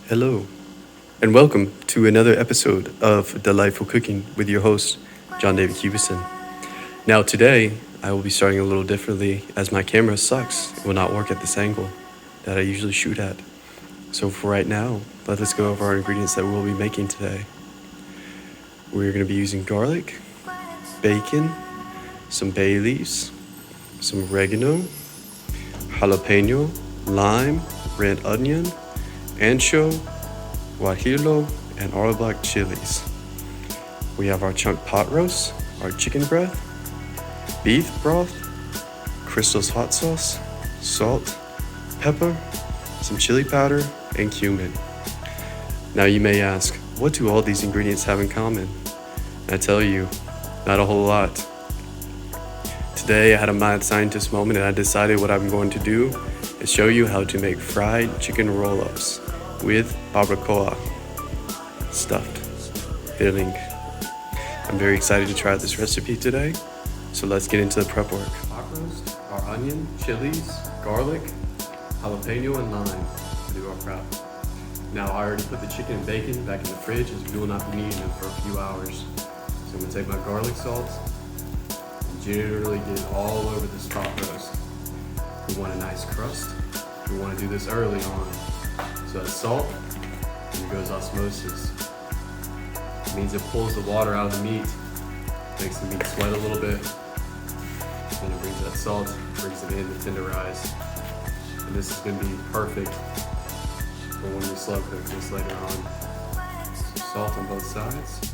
Hello, and welcome to another episode of Da-Lightful Cooking with your host, John David Cubison. Now, today, I will be starting a little differently as my camera sucks. It will not work at this angle that I usually shoot at. So, for right now, let us go over our ingredients that we'll be making today. We're going to be using garlic, bacon, some bay leaves, some oregano, jalapeno, lime, red onion, ancho, guajillo, and all black chilies. We have our chunk pot roast, our chicken breast, beef broth, Crystal's hot sauce, salt, pepper, some chili powder, and cumin. Now you may ask, what do all these ingredients have in common? And I tell you, not a whole lot. Today I had a mad scientist moment and I decided what I'm going to do is show you how to make fried chicken roll-ups with barbacoa stuffed filling. I'm very excited to try out this recipe today, so let's get into the prep work. Pot roast, our onion, chilies, garlic, jalapeno, and lime to do our prep. Now I already put the chicken and bacon back in the fridge as we will not be needing them for a few hours. So I'm gonna take my garlic salt and generally get it all over this pot roast. We want a nice crust. We want to do this early on. So that's salt, and it goes osmosis. It means it pulls the water out of the meat, makes the meat sweat a little bit, then it brings that salt, brings it in to tenderize. And this is going to be perfect for when we slow cook this later on. So salt on both sides.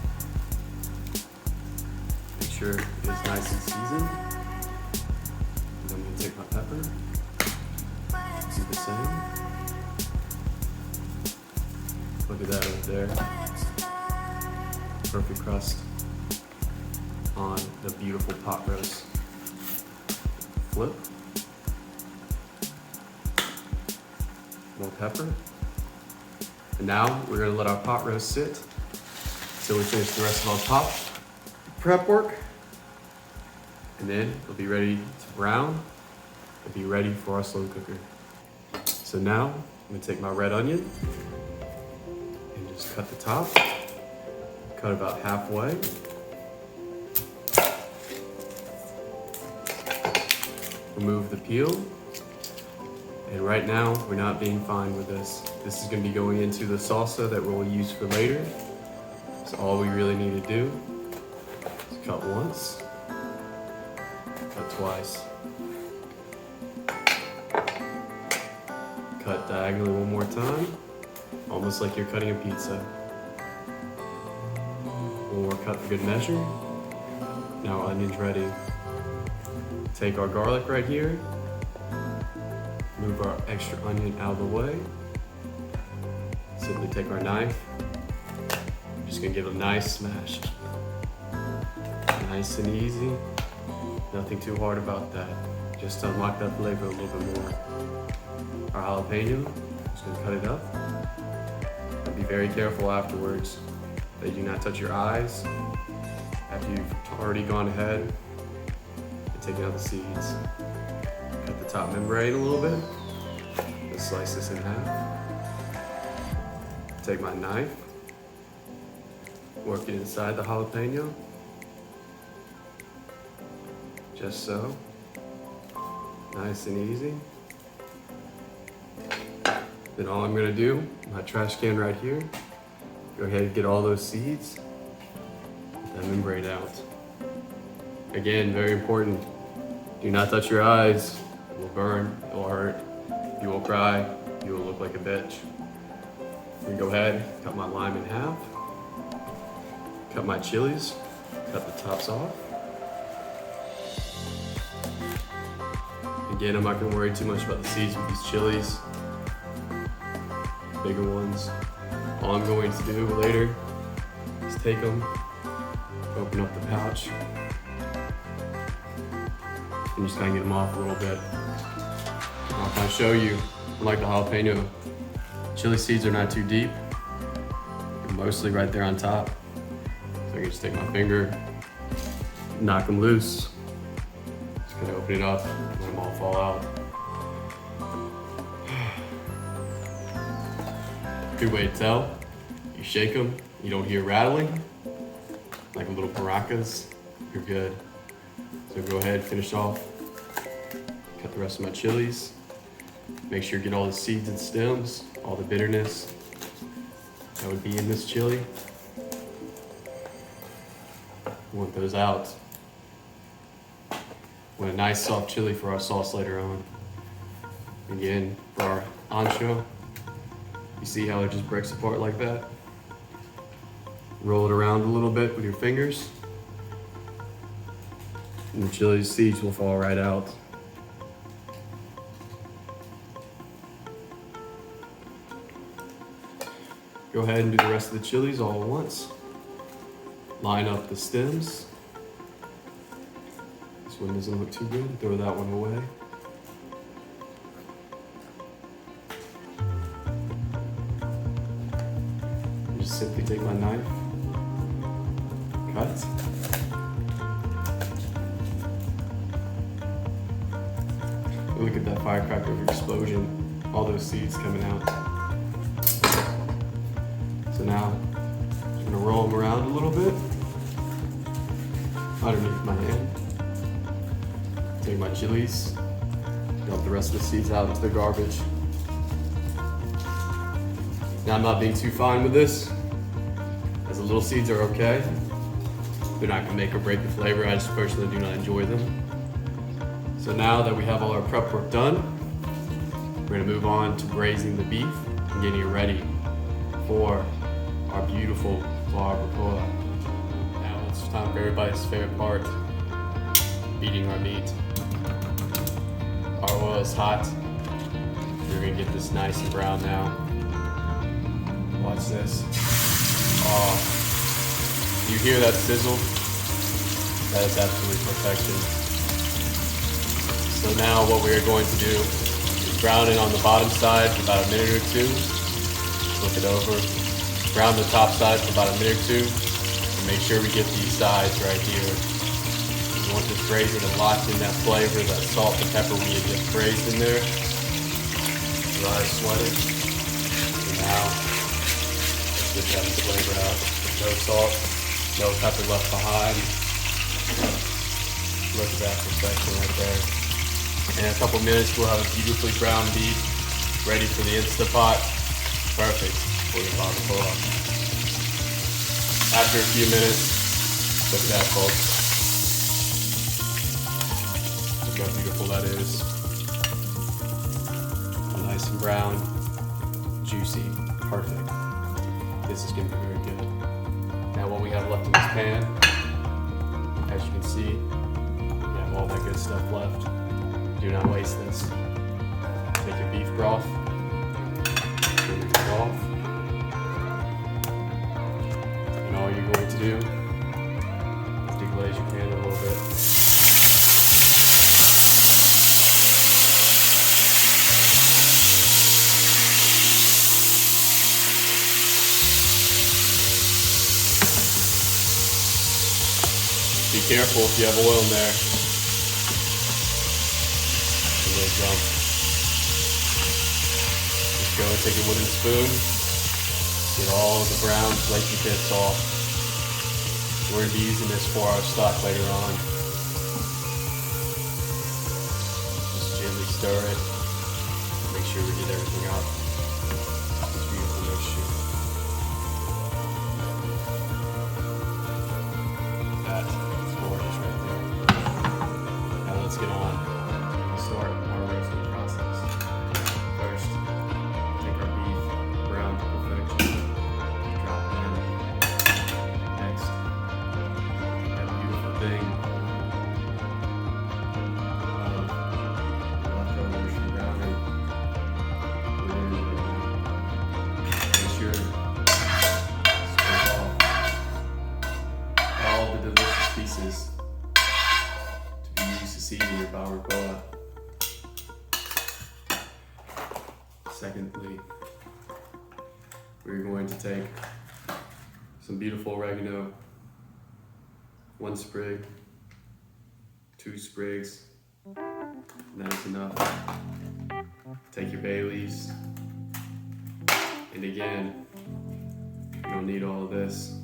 Make sure it's nice and seasoned. And I'm going to take my pepper. Do the same. Look at that up there. Perfect crust on the beautiful pot roast. Flip. More pepper. And now we're gonna let our pot roast sit so we finish the rest of our pot prep work. And then it'll be ready to brown. It'll be ready for our slow cooker. So now I'm gonna take my red onion and just cut the top, cut about halfway. Remove the peel. And right now we're not being fine with this. This is gonna be going into the salsa that we'll use for later. So all we really need to do is cut once, cut twice. Cut diagonally one more time, almost like you're cutting a pizza. One more cut for good measure. Now our onion's ready. Take our garlic right here, move our extra onion out of the way. Simply take our knife, I'm just gonna give it a nice smash. Nice and easy, nothing too hard about that. Just to unlock that flavor a little bit more. Our jalapeno, just gonna cut it up. And be very careful afterwards that you do not touch your eyes after you've already gone ahead and taken out the seeds. Cut the top membrane a little bit. Let's slice this in half. Take my knife, work it inside the jalapeno. Just so. Nice and easy. Then all I'm gonna do, my trash can right here, go ahead and get all those seeds, get that membrane out. Again, very important, do not touch your eyes. It will burn, it will hurt, you will cry, you will look like a bitch. I'm gonna go ahead, cut my lime in half, cut my chilies, cut the tops off. Again, I'm not gonna worry too much about the seeds with these chilies. Bigger ones. All I'm going to do later is take them, open up the pouch, and just kind of get them off a little bit. I'll kind of show you, unlike the jalapeno, chili seeds are not too deep. They're mostly right there on top. So I can just take my finger, knock them loose. Just kind of open it up, let them all fall out. good way to tell. You shake them, you don't hear rattling, like little maracas, you're good. So go ahead, finish off. Cut the rest of my chilies. Make sure you get all the seeds and stems, all the bitterness that would be in this chili. We want those out. We want a nice soft chili for our sauce later on. Again, for our ancho, you see how it just breaks apart like that? Roll it around a little bit with your fingers, and the chili seeds will fall right out. Go ahead and do the rest of the chilies all at once. Line up the stems. This one doesn't look too good, throw that one away. Just simply take my knife, cut. Look at that firecracker explosion, all those seeds coming out. So now, I'm gonna roll them around a little bit underneath my hand. Take my chilies, dump the rest of the seeds out into the garbage. Now I'm not being too fine with this, as the little seeds are okay. They're not gonna make or break the flavor. I just personally do not enjoy them. So now that we have all our prep work done, we're gonna move on to braising the beef and getting it ready for our beautiful barbacoa. Now it's time for everybody's favorite part, beating our meat. Our oil is hot. We're gonna get this nice and brown now. Watch this. Oh, you hear that sizzle? That is absolutely perfection. So now what we are going to do is brown it on the bottom side for about a minute or two. Flip it over. Brown the top side for about a minute or two. And make sure we get these sides right here. We want this braised and locked in that flavor, that salt and pepper we had just braised in there. Your eyes sweating. And now, let's get that flavor out. No salt, no pepper left behind. Look at that perfection right there. In a couple minutes, we'll have a beautifully browned beef ready for the Instapot. Perfect for your barbacoa. After a few minutes, look at that, folks. Look how beautiful that is. Nice and brown, juicy, perfect. This is gonna be very good. Now what we have left in this pan, as you can see, we have all that good stuff left. Do not waste this. Take your beef broth, remove it off, and all you're going to do is deglaze your pan a little bit. Be careful if you have oil in there. Jump. Just go and take a wooden spoon, get all the brown flaky bits off. We're going to be using this for our stock later on. Just gently stir it. Make sure we get everything out. This beautiful mixture. That is gorgeous right there. Now let's get on. Start our roasting process. First, take our beef, brown to perfection, drop it in. Next, that beautiful thing of leftovers from browning. Make sure to scrape off all the delicious pieces to be used to season your barbacoa. Secondly, we're going to take some beautiful oregano, 1 sprig, 2 sprigs, and that is enough. Take your bay leaves, And again, we don't need all of this.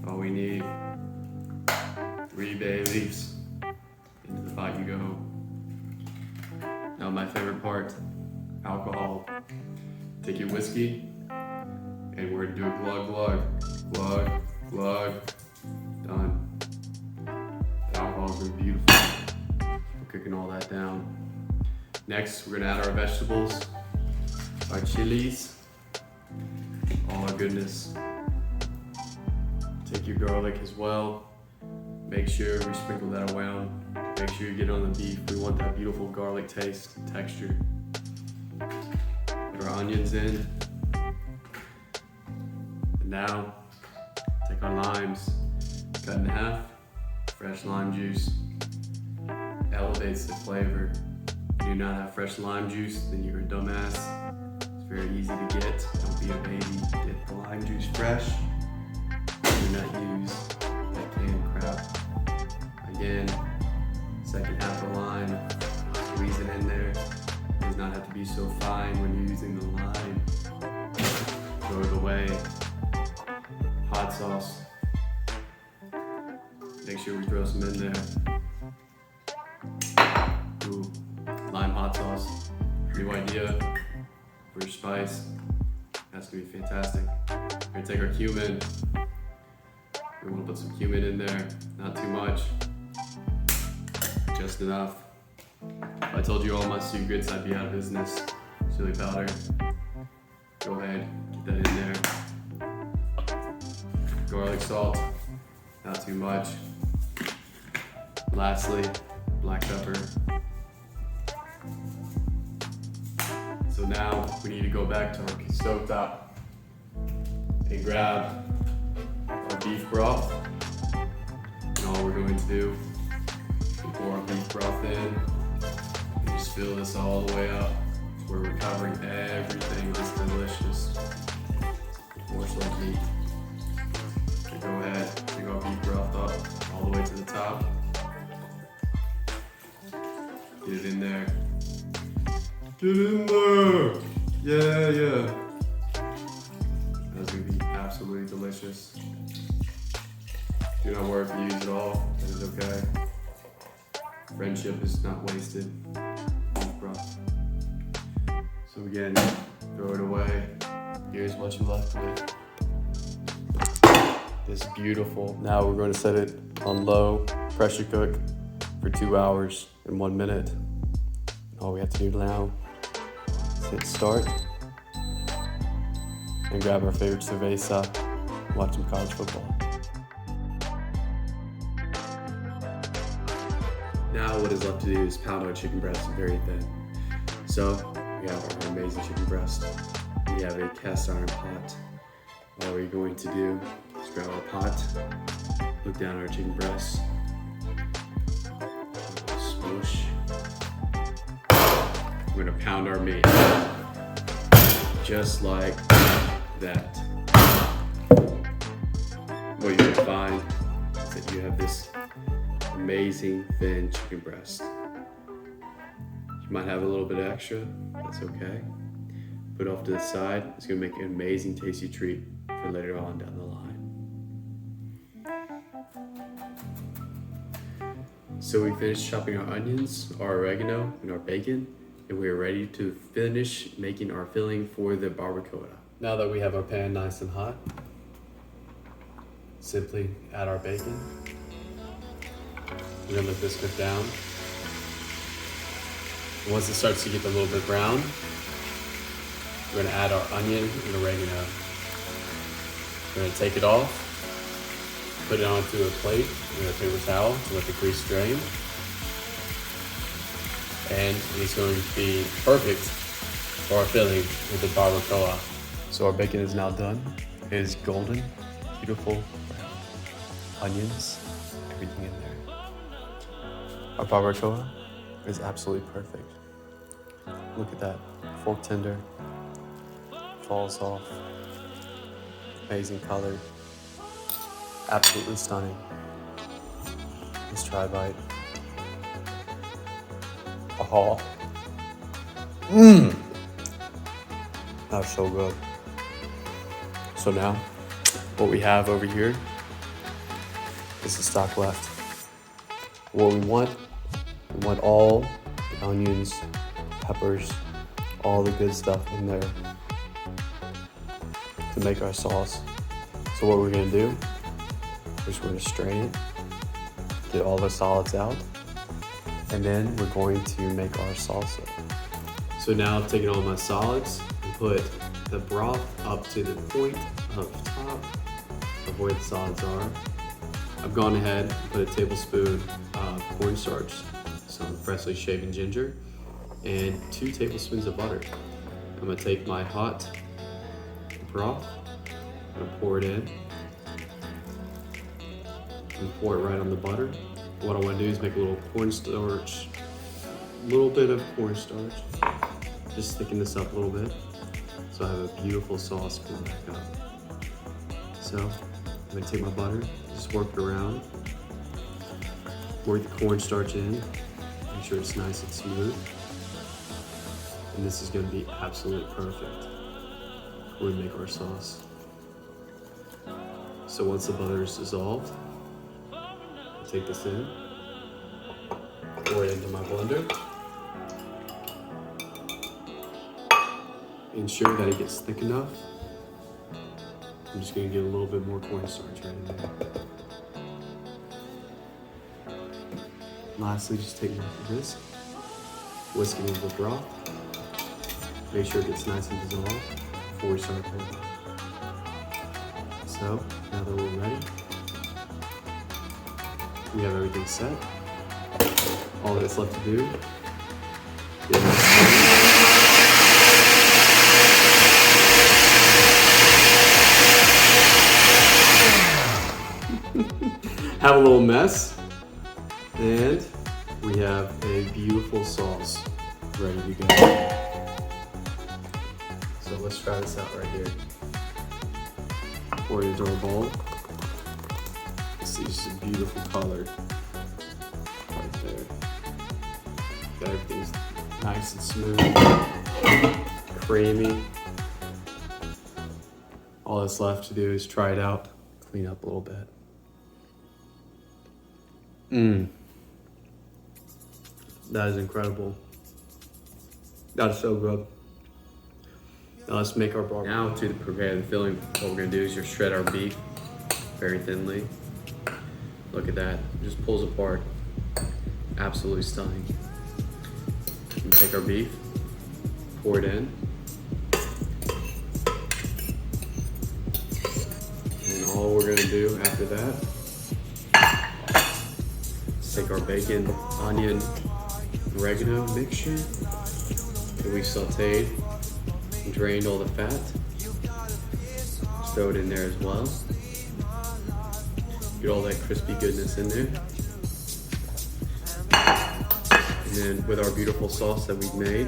All we need, 3 bay leaves. Into the pot you go. Now my favorite part, alcohol. Take your whiskey, and we're gonna do a glug glug. Glug, glug, done. The alcohol's been beautiful. We're cooking all that down. Next, we're gonna add our vegetables, our chilies, all our goodness. Take your garlic as well. Make sure we sprinkle that around. Make sure you get it on the beef. We want that beautiful garlic taste and texture. Put our onions in. And now, take our limes, cut in half, fresh lime juice. Elevates the flavor. If you do not have fresh lime juice, then you're a dumbass. It's very easy to get. Don't be a baby. Get the lime juice fresh. Do not use that canned crap. Again, second half of the lime, squeeze it in there. It does not have to be so fine when you're using the lime. Throw it away. Hot sauce. Make sure we throw some in there. Ooh, lime hot sauce. New idea for your spice. That's gonna be fantastic. We're gonna take our cumin. We wanna put some cumin in there, not too much. Just enough. If I told you all my secrets, I'd be out of business. Chili powder. Go ahead, get that in there. Garlic salt, not too much. Lastly, black pepper. So now we need to go back to our stove top and grab our beef broth. And all we're going to do, pour our beef broth in and just fill this all the way up. Where we're covering everything that's delicious. Morsel of meat. So go ahead, take our beef broth up all the way to the top. Get it in there. Get in there! Yeah, yeah. That's gonna be absolutely delicious. Do not worry if you use it all, that is okay. Friendship is not wasted. Beef broth. So again, throw it away. Here's what you left with. This beautiful. Now we're going to set it on low, pressure cook for 2 hours and 1 minute. All we have to do now is hit start and grab our favorite cerveza, watch some college football. Now what is left to do is pound our chicken breast very thin. So we have our amazing chicken breast. We have a cast iron pot. All we're going to do is grab our pot, look down our chicken breast, smoosh. We're gonna pound our meat, just like that. What you're gonna find is that you have this amazing thin chicken breast. You might have a little bit extra, that's okay. Put it off to the side. It's gonna make an amazing tasty treat for later on down the line. So we finished chopping our onions, our oregano, and our bacon, and we are ready to finish making our filling for the barbacoa. Now that we have our pan nice and hot, simply add our bacon. We're gonna let this cook down. And once it starts to get a little bit brown, we're gonna add our onion and oregano. We're gonna take it off, put it onto a plate with a paper towel to let the grease drain. And it's going to be perfect for our filling with the barbacoa. So our bacon is now done. It is golden, beautiful brown. Onions, everything in there. Our barbacoa is absolutely perfect. Look at that, fork tender, falls off, amazing color, absolutely stunning. Let's try a bite. Oh, that's so good. So now, what we have over here is the stock left. What we want all the onions, peppers, all the good stuff in there to make our sauce. So what we're gonna do is we're gonna strain it, get all the solids out, and then we're going to make our salsa. So now I've taken all my solids and put the broth up to the point up top of where the solids are. I've gone ahead and put a tablespoon of cornstarch, some freshly shaven ginger, and 2 tablespoons of butter. I'm gonna take my hot broth, I'm gonna pour it in, and pour it right on the butter. What I wanna do is make a little bit of cornstarch, just thicken this up a little bit, so I have a beautiful sauce coming back up. So I'm gonna take my butter, just work it around, work the cornstarch in, make sure it's nice and smooth. And this is gonna be absolutely perfect when we make our sauce. So once the butter is dissolved, I take this in, pour it into my blender, ensure that it gets thick enough. I'm just gonna get a little bit more cornstarch right in there. Lastly, just take my whisk it into the broth. Make sure it gets nice and dissolved before we start cooking. So now that we're ready, we have everything set. All that's left to do is have a little mess, and we have a beautiful sauce ready to go. So let's try this out right here. Pour it into our bowl. See, just a beautiful color right there. Got everything's nice and smooth, creamy. All that's left to do is try it out, clean up a little bit. That is incredible. That is so good. Now let's make our barbacoa. Now to prepare the filling, what we're gonna do is just shred our beef very thinly. Look at that, it just pulls apart. Absolutely stunning. We take our beef, pour it in. And all we're gonna do after that is take our bacon, onion, oregano mixture that we sauteed and drained all the fat. Just throw it in there as well. Get all that crispy goodness in there. And then with our beautiful sauce that we've made,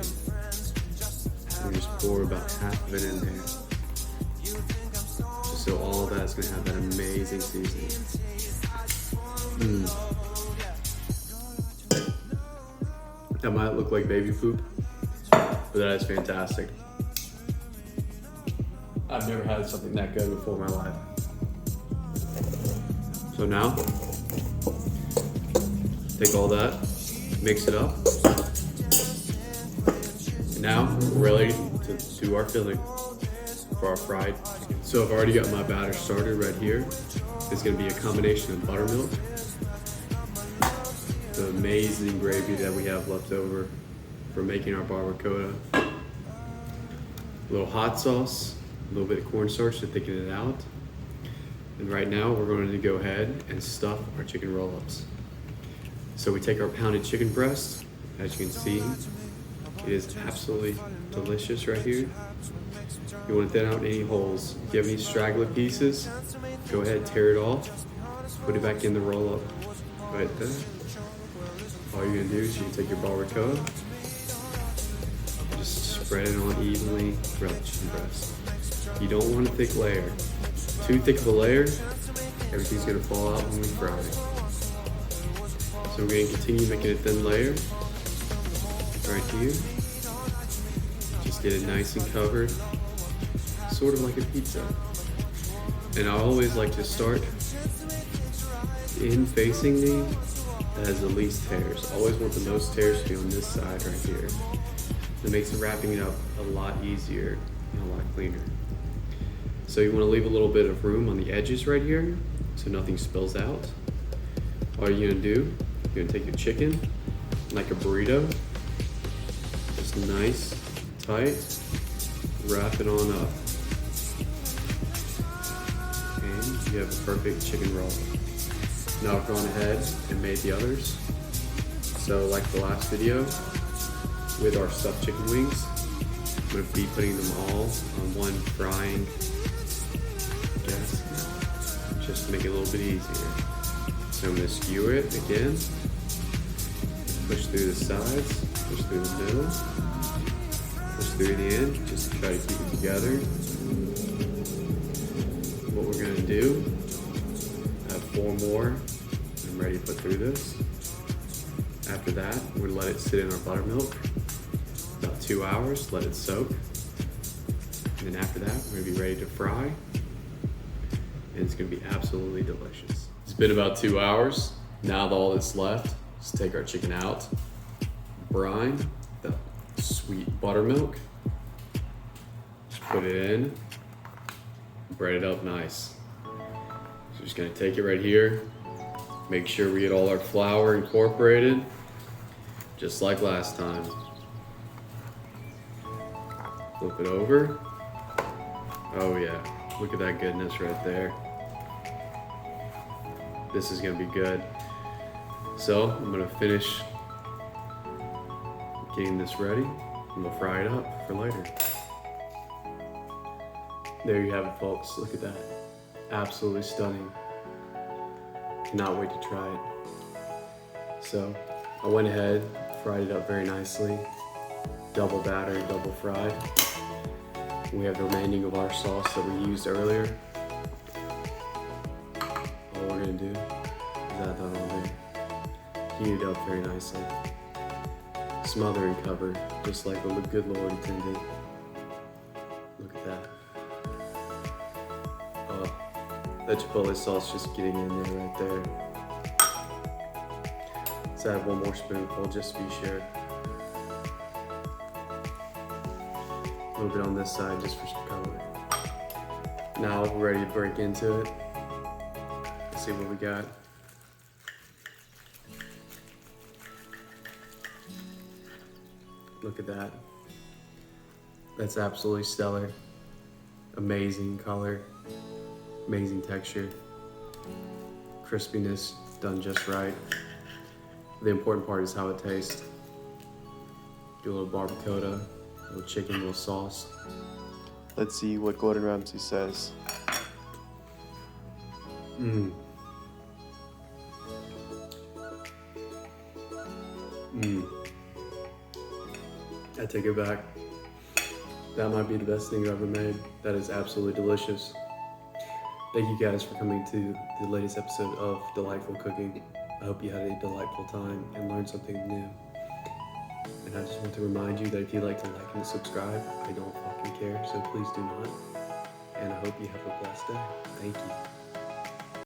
we just pour about half of it in there. Just so all of that's gonna have that amazing seasoning. That might look like baby poop, but that is fantastic. I've never had something that good before in my life. So now, take all that, mix it up. And now we're ready to do our filling for our fried chicken. So I've already got my batter started right here. It's gonna be a combination of buttermilk, the amazing gravy that we have left over for making our barbacoa, a little hot sauce, a little bit of cornstarch to thicken it out. And right now we're going to go ahead and stuff our chicken roll-ups. So we take our pounded chicken breast. As you can see, it is absolutely delicious right here. You want to thin out any holes. If you have any straggler pieces, go ahead, tear it off, put it back in the roll-up right there. All you're gonna do is you take your barbacoa, just spread it on evenly throughout the chicken breast. You don't want a thick layer. Too thick of a layer, everything's gonna fall out when we fry it. So we're gonna continue making a thin layer right here. Just get it nice and covered, sort of like a pizza. And I always like to start in facing the that has the least tears. Always want the most tears to be on this side right here. That makes the wrapping it up a lot easier and a lot cleaner. So you want to leave a little bit of room on the edges right here so nothing spills out. All you're gonna do, you're gonna take your chicken like a burrito, just nice, tight, wrap it on up. And you have a perfect chicken roll. Now I've gone ahead and made the others. So like the last video, with our stuffed chicken wings, I'm going to be putting them all on one frying gas, just to make it a little bit easier. So I'm going to skewer it again, push through the sides, push through the middle, push through the end, just to try to keep it together. What we're going to do, I have 4 more I'm ready to put through this. After that, we're going to let it sit in our buttermilk about 2 hours, let it soak. And then after that, we're gonna be ready to fry. And it's gonna be absolutely delicious. It's been about 2 hours. Now all that's left is take our chicken out, brine the sweet buttermilk, just put it in, bread it up nice. So just gonna take it right here, make sure we get all our flour incorporated, just like last time. Flip it over. Oh yeah, look at that goodness right there. This is gonna be good. So I'm gonna finish getting this ready and we'll fry it up for later. There you have it, folks. Look at that. Absolutely stunning. Cannot wait to try it. So I went ahead, fried it up very nicely. Double battered, double fried. We have the remaining of our sauce that we used earlier. All we're gonna do is add that on there. Heat it up very nicely. Smother and cover, just like the good Lord intended. Look at that. Oh, that chipotle sauce just getting in there right there. Let's add 1 more spoonful just to be sure. A little bit on this side just for some color. Now we're ready to break into it. Let's see what we got. Look at that. That's absolutely stellar. Amazing color, amazing texture, crispiness done just right. The important part is how it tastes. Do a little barbacoa. Little chicken, little sauce. Let's see what Gordon Ramsay says. I take it back. That might be the best thing I've ever made. That is absolutely delicious. Thank you guys for coming to the latest episode of Delightful Cooking. I hope you had a delightful time and learned something new. And I just want to remind you that if you'd like to like and subscribe, I don't fucking care, so please do not. And I hope you have a blessed day. Thank you.